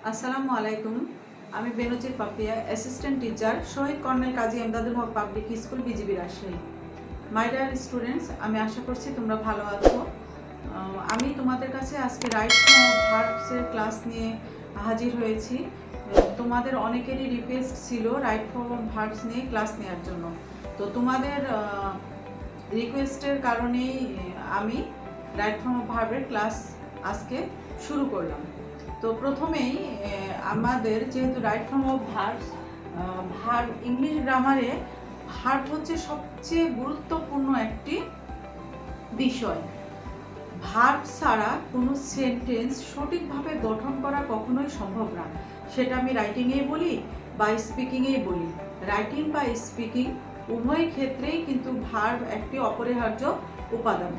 আসসালামু আলাইকুম। আমি Benazir Papia, assistant teacher, Shaheed colonel Kazi Emdadul Haque public school, BGB, Rajshahi. My dear students, আমি আশা করছি তোমরা ভালো আছো। আমি তোমাদের কাছে আজকে রাইট ফর্ম অফ ভার্বসের ক্লাস নিয়ে হাজির হয়েছি। তোমাদের অনেকেরই রিকোয়েস্ট ছিল রাইট ফর্ম অফ ভার্বস নিয়ে ক্লাস নেওয়ার জন্য। তো তোমাদের রিকোয়েস্টের কারণেই আমি রাইট ফর্ম অফ ভার্বের ক্লাস আজকে শুরু করলাম। তো প্রথমেই আমাদের যেহেতু right form of verb English গ্রামারে ভার্ব হচ্ছে সবচেয়ে গুরুত্বপূর্ণ একটি বিষয়। ভার্ব ছাড়া কোনো সেন্টেন্স সঠিকভাবে গঠন করা কখনোই সম্ভব না। সেটা আমি রাইটিংয়েই বলি বা স্পিকিংয়েই বলি। রাইটিং বা স্পিকিং উভয় ক্ষেত্রেই কিন্তু ভার্ব একটি অপরিহার্য উপাদান।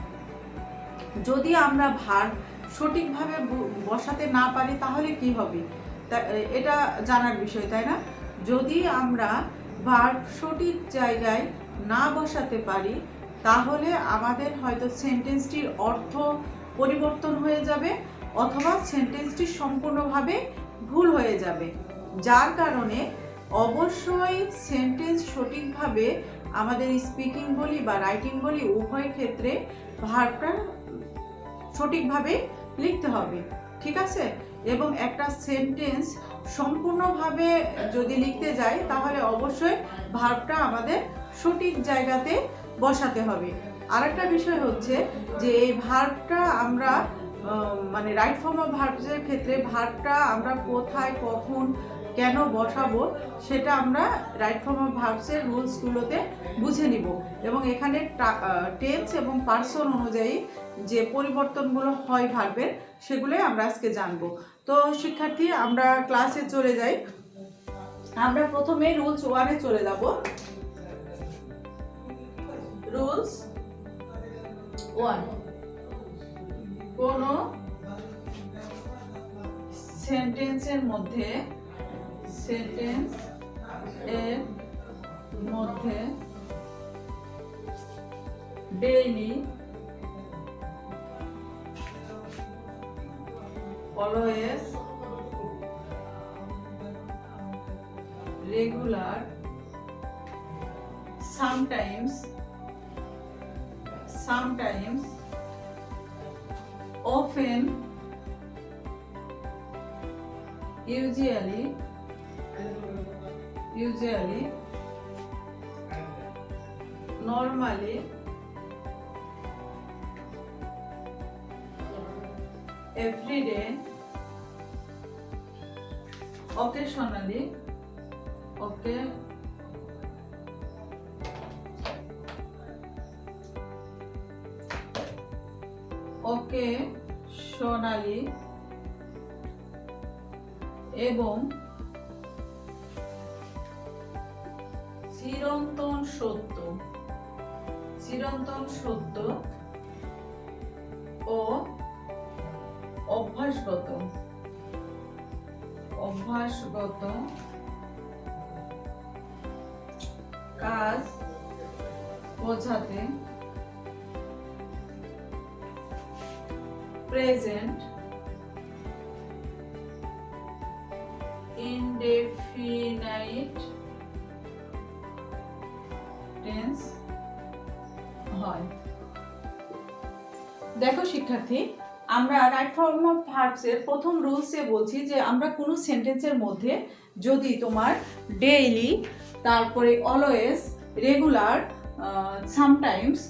যদি আমরা ভার্ব সঠিকভাবে বসাতে না পারি তাহলে কি হবে, এটা জানার বিষয়, তাই না? যদি আমরা ভার্ব সঠিক জায়গায় না বসাতে পারি তাহলে আমাদের হয়তো সেন্টেন্সটির অর্থ পরিবর্তন হয়ে যাবে অথবা সেন্টেন্সটি সম্পূর্ণভাবে ভুল হয়ে যাবে। যার কারণে অবশ্যই সেন্টেন্স সঠিকভাবে আমাদের স্পিকিং বলি বা রাইটিং বলি উভয় ক্ষেত্রে ভার্বটা সঠিকভাবে লিখতে হবে, ঠিক আছে? এবং একটা সেন্টেন্স সম্পূর্ণভাবে যদি লিখতে যাই তাহলে অবশ্যই ভার্বটা আমাদের সঠিক জায়গাতে বসাতে হবে। আরেকটা বিষয় হচ্ছে যে এই ভার্বটা আমরা মানে রাইট ফর্ম অফ ভার্বসের ক্ষেত্রে ভার্বটা আমরা কোথায় কখন কেন বসাবো সেটা আমরা রাইট ফর্ম অফ ভার্বসের রুলসগুলোতে বুঝে নিব এবং এখানে টেন্স এবং পার্সন অনুযায়ী যে পরিবর্তনগুলো হয় ভার্বের সেগুলোই আমরা আজকে জানবো। তো শিক্ষার্থী, আমরা ক্লাসে চলে যাই। আমরা প্রথমে রুলস 1-এ চলে যাব। রুলস 1, কোন সেন্টেন্সের মধ্যে daily, always, regular, sometimes, often, usually, normally, every day, occasionally, এবং চিরন্তন সত্য ও অভ্যাসগত কাজ বোঝাতে প্রেজেন্ট ইনডেফিনাইট টেন্স হয়। দেখো শিক্ষার্থী, আমরা রাইট ফর্ম অফ ভার্বসের প্রথম রুলসে বলছি যে আমরা কোনো সেন্টেন্সের মধ্যে যদি তোমার ডেইলি, তারপরে always, regular, sometimes,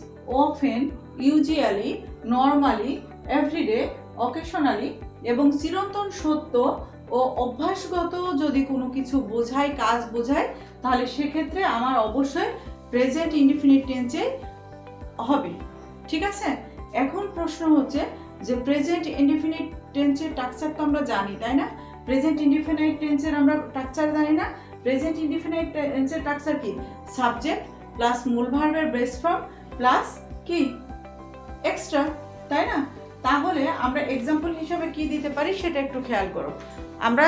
often, usually, normally, everyday, occasionally এবং চিরন্তন সত্য ও অভ্যাসগত যদি কোনো কিছু বোঝায়, কাজ বোঝায়, তাহলে সেক্ষেত্রে আমার অবশ্যই প্রেজেন্ট ইনডিফিনিট টেন্সে হবে, ঠিক আছে? এখন প্রশ্ন হচ্ছে যে প্রেজেন্ট ইনডিফিনিট টেন্সের স্ট্রাকচার তো আমরা জানি, তাই না? প্রেজেন্ট ইনডিফিনিট টেন্সের আমরা স্ট্রাকচার জানি না। প্রেজেন্ট ইনডিফিনিট টেন্সের স্ট্রাকচার কি? সাবজেক্ট প্লাস মূল ভার্বের বেস ফর্ম প্লাস কি এক্সট্রা, তাই না? তাহলে আমরা এক্সাম্পল হিসেবে কি দিতে পারি সেটা একটু খেয়াল করো। আমরা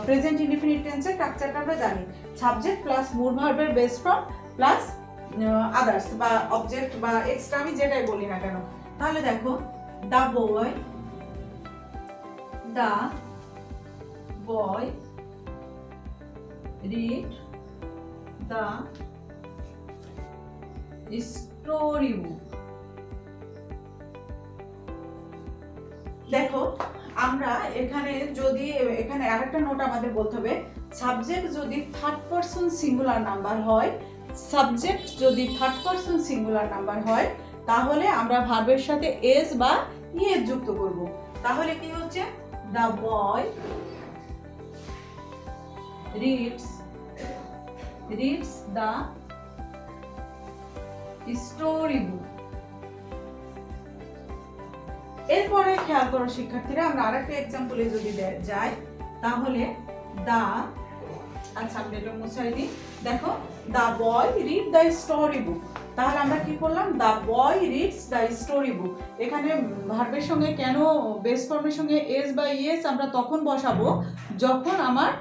প্রেজেন্ট ইনডিফিনিট টেন্সের স্ট্রাকচারটা আমরা জানি, সাবজেক্ট প্লাস মূল ভার্বের বেস ফর্ম প্লাস আদার্স বা অবজেক্ট বা এক্সট্রা, আমি যেটাই বলি না কেন। তাহলে দেখো, the boy boy read the story book. দেখো আমরা এখানে আরেকটা নোট আমাদের বলতে হবে, সাবজেক্ট যদি থার্ড পারসন সিঙ্গুলার নাম্বার হয়, তাহলে আমরা ভার্বের সাথে এস বা ইএস যুক্ত করব। তাহলে কি হচ্ছে, the boy reads the story book. এরপরে খেয়াল করো শিক্ষার্থীরা, আমরা আরেকটা এক্সাম্পলে যদি যাই, তাহলে আমরা এটা মুছাই দিই। দেখো, the boy read the story book. তাহলে আমরা কি করলাম, the boy reads the story book. এখানে ভার্বের সঙ্গে কেন বেস ফর্মের সঙ্গে এস বা ইএস আমরা তখন বসাবো যখন আমার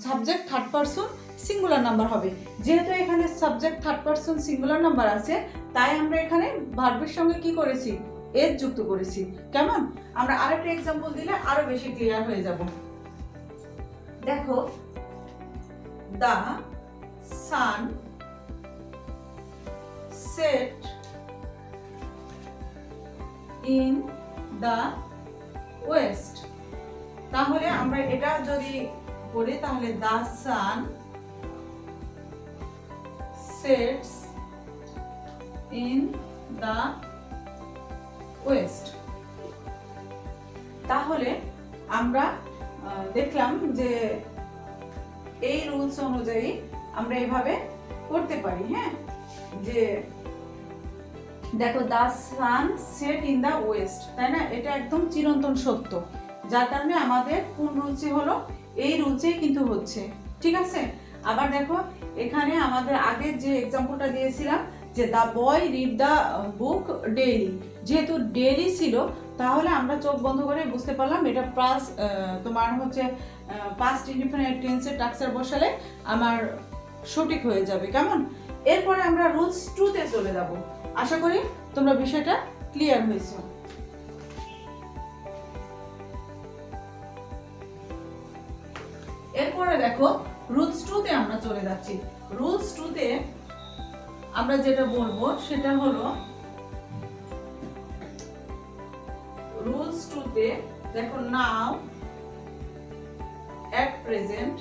subject third person singular number হবে। যেহেতু এখানে subject third person singular number আছে, তাই আমরা এখানে ভার্বের সঙ্গে কি করেছি, এস যুক্ত করেছি। কেমন? আমরা আরেকটা এক্সাম্পল দিলে আরো বেশি ক্লিয়ার হয়ে যাব। দেখো, the sun set in the West. তাহলে আমরা এটা যদি পড়ি, তাহলে the sun sets in the West. তাহলে আমরা দেখলাম যে এই রুলস অনুযায়ী আমরা এইভাবে করতে পারি। হ্যাঁ, যে দেখো, the sun set in the West, তাই না? এটা একদম চিরন্তন সত্য, যার কারণে আমাদের কোন রুলসই হলো, এই রুলসেই কিন্তু হচ্ছে। ঠিক আছে? আবার দেখো, এখানে আমাদের আগের যে এক্সাম্পলটা দিয়েছিলাম যে the boy read the book daily, যেহেতু ডেইলি ছিল, তাহলে আমরা চোখ বন্ধ করে বুঝতে পারলাম এটা তোমার হচ্ছে পাস্ট ইনডিফিনিট টেন্সের স্ট্রাকচার বসালে আমার সঠিক হয়ে যাবে। কেমন? এরপরে আমরা রুলস 2 তে চলে যাব। আশা করি তোমরা বিষয়টা ক্লিয়ার হয়েছে। এরপরে দেখো, রুলস 2 তে আমরা চলে যাচ্ছি। রুলস 2 তে আমরা যেটা বলবো সেটা হলো, রুলস 2 তে দেখো, নাও at present,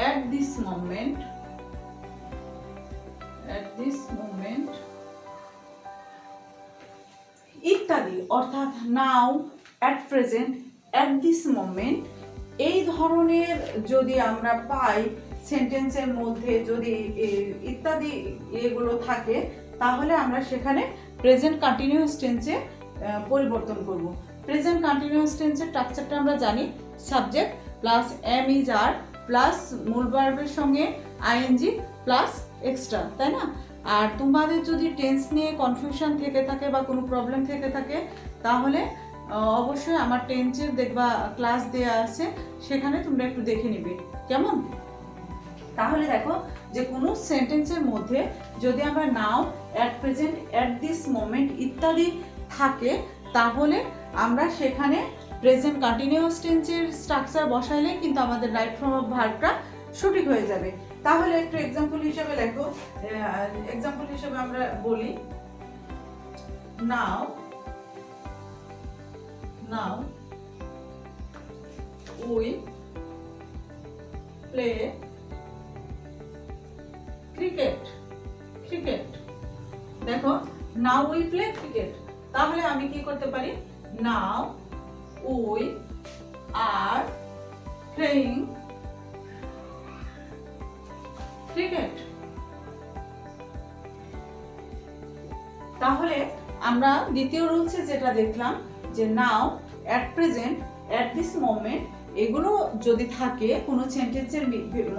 at this moment ইত্যাদি, অর্থাৎ নাও, at present, at this moment, এই ধরনের যদি আমরা পাই সেন্টেন্সের মধ্যে, যদি ইত্যাদি এগুলো থাকে, তাহলে আমরা সেখানে প্রেজেন্ট কন্টিনিউয়াস টেন্সে পরিবর্তন করব। প্রেজেন্ট কন্টিনিউয়াস টেন্সের স্ট্রাকচারটা আমরা জানি, subject plus am is are plus মূল ভার্বের সঙ্গে আইএনজি প্লাস এক্সট্রা, তাই না? আর তোমাদের যদি টেন্স নিয়ে কনফিউশন থেকে থাকে বা কোনো প্রবলেম থেকে থাকে, তাহলে অবশ্যই আমার টেন্সের দেখবা ক্লাস দেয়া আছে, সেখানে তোমরা একটু দেখে নিবে। কেমন? তাহলে দেখো, যে কোনো সেন্টেন্সের মধ্যে যদি আমরা now, at present, at this moment ইত্যাদি থাকে, তাহলে আমরা সেখানে প্রেজেন্ট কন্টিনিউয়াস টেন্সের স্ট্রাকচার বসাইলে কিন্তু আমাদের রাইট ফর্ম অফ ভার্বটা সঠিক হয়ে যাবে। তাহলে একটু এক্সাম্পল হিসেবে লেখো, এক্সাম্পল হিসেবে আমরা বলি, নাও উই প্লে ক্রিকেট। দেখো, নাও উই প্লে ক্রিকেট, তাহলে আমি কি করতে পারি, now we are playing cricket. তাহলে আমরা দ্বিতীয় রুলসে যেটা দেখলাম, যে now, at present, at this moment, এগুলো যদি থাকে কোনো সেন্টেন্সের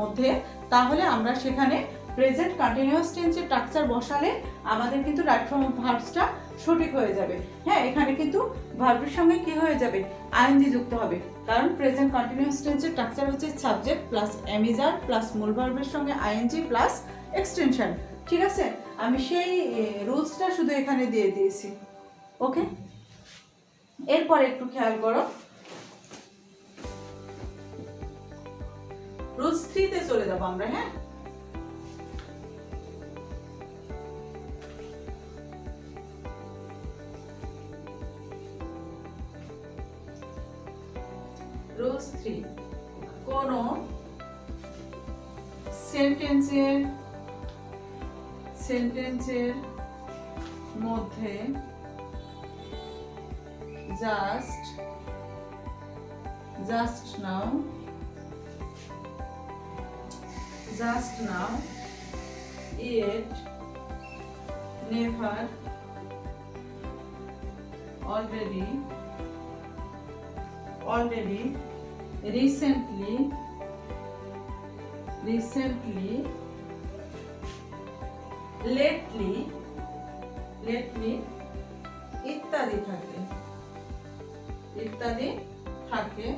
মধ্যে, তাহলে আমরা সেখানে প্রেজেন্ট কন্টিনিউয়াস টেন্সের স্ট্রাকচার বসালে আমাদের কিন্তু রাইট ফর্ম অফ ভার্বসটা সঠিক হয়ে যাবে। হ্যাঁ, এখানে কিন্তু ভার্বের সঙ্গে কি হয়ে যাবে, আইএনজি যুক্ত হবে, কারণ প্রেজেন্ট কন্টিনিউয়াস টেন্সের স্ট্রাকচার হচ্ছে সাবজেক্ট প্লাস এমিজার প্লাস মূল ভার্বের সঙ্গে আইএনজি প্লাস এক্সটেনশন। ঠিক আছে? আমি সেই রুলসটা শুধু এখানে দিয়ে দিয়েছি। ওকে, এরপর একটু খেয়াল করো, রুলস 3 তে চলে যাব আমরা। হ্যাঁ, রুলস 3, কোন সেন্টেন্সের মধ্যে just now yet never already recently lately ইত্যাদি থাকে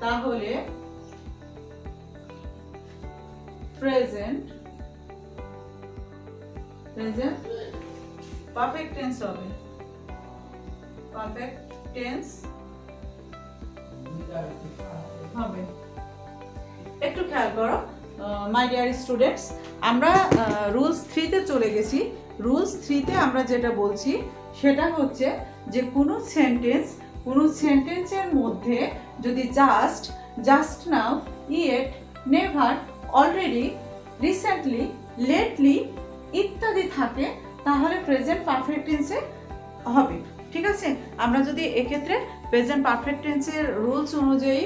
তাহলে প্রেজেন্ট পারফেক্ট টেন্স হবে। একটু খেয়াল করো মাই ডিয়ার স্টুডেন্টস, আমরা রুলস 3 তে চলে গেছি। রুলস 3 তে আমরা যেটা বলছি সেটা হচ্ছে যে কোনো সেন্টেন্সের মধ্যে যদি just now, yet, never, already, recently, lately ইত্যাদি থাকে তাহলে প্রেজেন্ট পারফেক্ট টেন্সে হবে। ঠিক আছে, আমরা যদি এক্ষেত্রে প্রেজেন্ট পারফেক্ট টেন্সের রুলস অনুযায়ী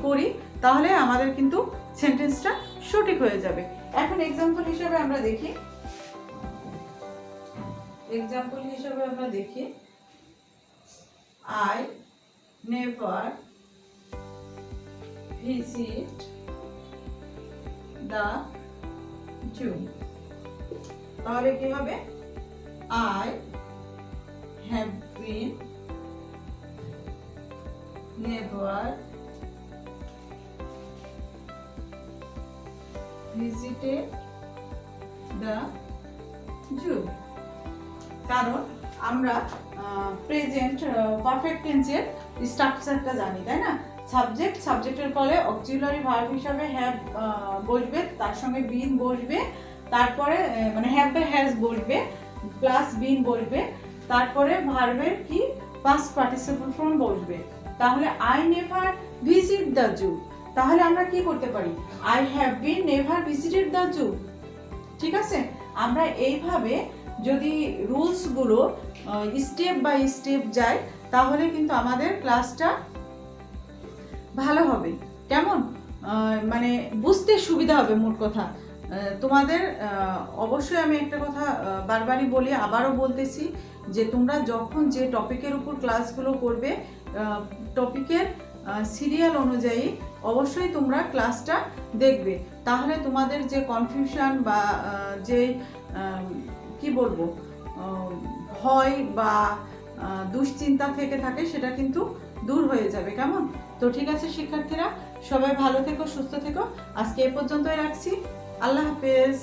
করি তাহলে আমাদের কিন্তু সেন্টেন্সটা সঠিক হয়ে যাবে। এখন এক্সাম্পল হিসেবে আমরা দেখি, I never visit the zoo. তাহলে কি হবে? I have been never visited the zoo. কারণ আমরা প্রেজেন্ট পারফেক্ট টেন্সের স্ট্রাকচারটা জানি, তাই না? সাবজেক্টের পরে অক্সিলারি ভার্ব হিসাবে হ্যাভ বসবে, তার সঙ্গে বিন বসবে, তারপরে মানে হ্যাভ বা হ্যাজ বসবে, প্লাস বিন বসবে, তারপরে ভার্বের কি পাস্ট পার্টিসিপল ফর্ম বসবে। তাহলে I never visit the zoo, তাহলে আমরা কি করতে পারি? I have been never visited the zoo. ঠিক আছে, আমরা এইভাবে যদি রুলসগুলো স্টেপ বাই স্টেপ যায় তাহলে কিন্তু আমাদের ক্লাসটা ভালো হবে। কেমন মানে বুঝতে সুবিধা হবে। মোট কথা তোমাদের অবশ্যই আমি একটা কথা বারবারই বলি, আবারও বলতেছি যে তোমরা যখন যে টপিকের উপর ক্লাসগুলো করবে টপিকের সিরিয়াল অনুযায়ী অবশ্যই তোমরা ক্লাসটা দেখবে, তাহলে তোমাদের যে কনফিউশন বা যে কি বলবো ভয় বা দুশ্চিন্তা থেকে থাকে সেটা কিন্তু দূর হয়ে যাবে। কেমন? তো ঠিক আছে শিক্ষার্থীরা, সবাই ভালো থেকো, সুস্থ থেকো। আজকে এ পর্যন্তই রাখছি। আল্লাহ হাফেজ।